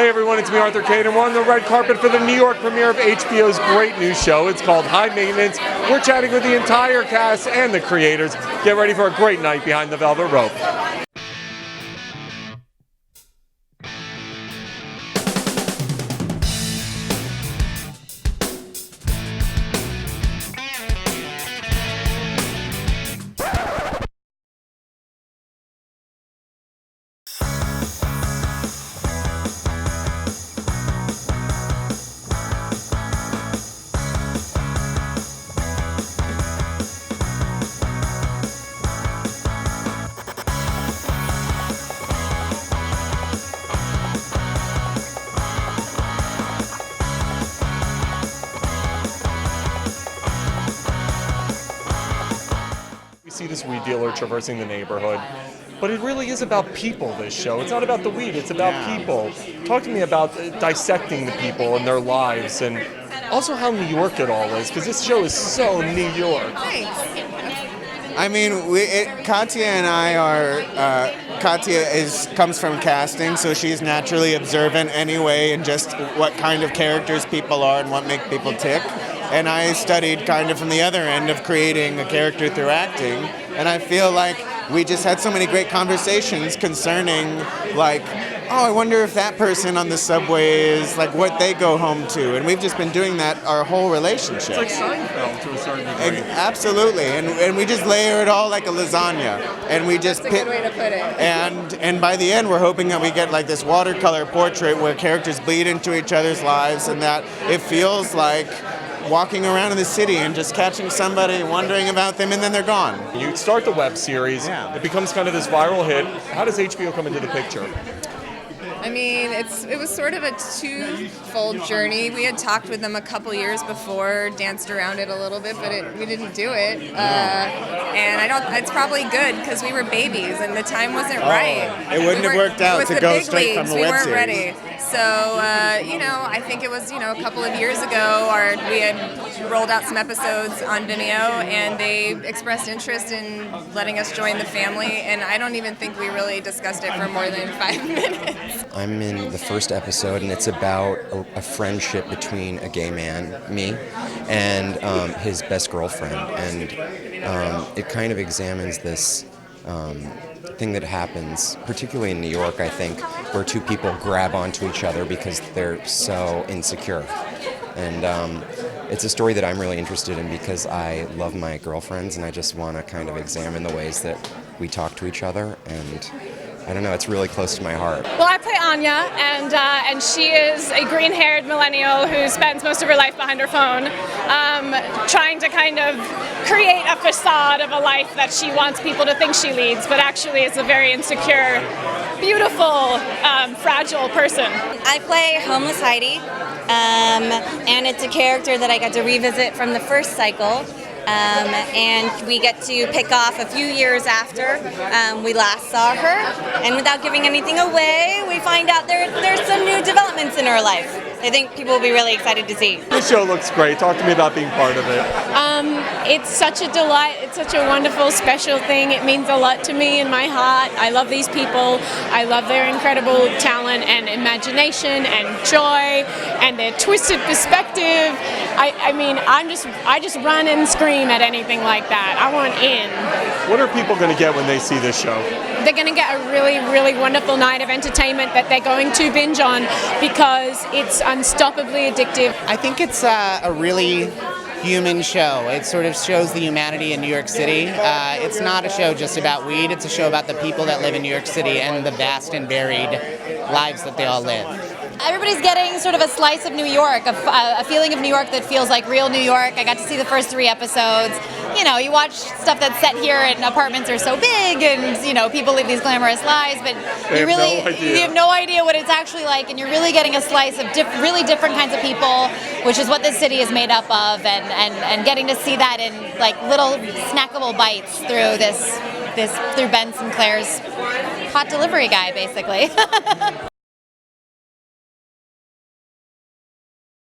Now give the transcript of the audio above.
Hey everyone, it's me, Arthur Kade, and we're on the red carpet for the New York premiere of HBO's great new show. It's called High Maintenance. We're chatting with the entire cast and the creators. Get ready for a great night behind the velvet rope. See this weed dealer traversing the neighborhood, but it really is about people, this show. It's not about the weed, it's about people. Talk to me about dissecting the people and their lives, and also how New York it all is, because this show is so New York. I mean, Katja and I are, Katja comes from casting, so she's naturally observant anyway, and just what kind of characters people are and what make people tick. And I studied kind of from the other end of creating a character through acting, and I feel like we just had so many great conversations concerning, like, oh, I wonder if that person on the subway is like what they go home to, and we've just been doing that our whole relationship. It's like Seinfeld to a certain degree. Absolutely, and we just layer it all like a lasagna, and we just That's a good way to put it. And by the end, we're hoping that we get like this watercolor portrait where characters bleed into each other's lives, and that it feels like walking around in the city and just catching somebody, wondering about them, and then they're gone. You start the web series, It becomes kind of this viral hit. How does HBO come into the picture? I mean, it was sort of a twofold journey. We had talked with them a couple years before, danced around it a little bit, but we didn't do it. And it's probably good because we were babies and the time wasn't right. It wouldn't have worked out to go straight from the web series. We weren't ready. So, I think it was, a couple of years ago, we had rolled out some episodes on Vimeo, and they expressed interest in letting us join the family, and I don't even think we really discussed it for more than 5 minutes. I'm in the first episode, and it's about a friendship between a gay man, me, and his best girlfriend, and it kind of examines this thing that happens, particularly in New York, I think, where two people grab onto each other because they're so insecure. And it's a story that I'm really interested in because I love my girlfriends, and I just want to kind of examine the ways that we talk to each other, and I don't know, it's really close to my heart. Well, I play Anya, and she is a green-haired millennial who spends most of her life behind her phone, trying to kind of create a facade of a life that she wants people to think she leads, but actually is a very insecure, beautiful, fragile person. I play Homeless Heidi, and it's a character that I got to revisit from the first cycle. And we get to pick off a few years after we last saw her, and without giving anything away, we find out there's some new developments in her life. I think people will be really excited to see. This show looks great. Talk to me about being part of it. It's such a delight. It's such a wonderful, special thing. It means a lot to me in my heart. I love these people. I love their incredible talent and imagination and joy and their twisted perspective. I just run and scream at anything like that. I want in. What are people going to get when they see this show? They're going to get a really, really wonderful night of entertainment that they're going to binge on because it's unstoppably addictive. I think it's a really human show. It sort of shows the humanity in New York City. It's not a show just about weed. It's a show about the people that live in New York City and the vast and varied lives that they all live. Everybody's getting sort of a slice of New York, a feeling of New York that feels like real New York. I got to see the first 3 episodes. You watch stuff that's set here and apartments are so big and, people live these glamorous lives, but you have no idea what it's actually like, and you're really getting a slice of really different kinds of people, which is what this city is made up of, and getting to see that in like little snackable bites through through Ben Sinclair's hot delivery guy, basically.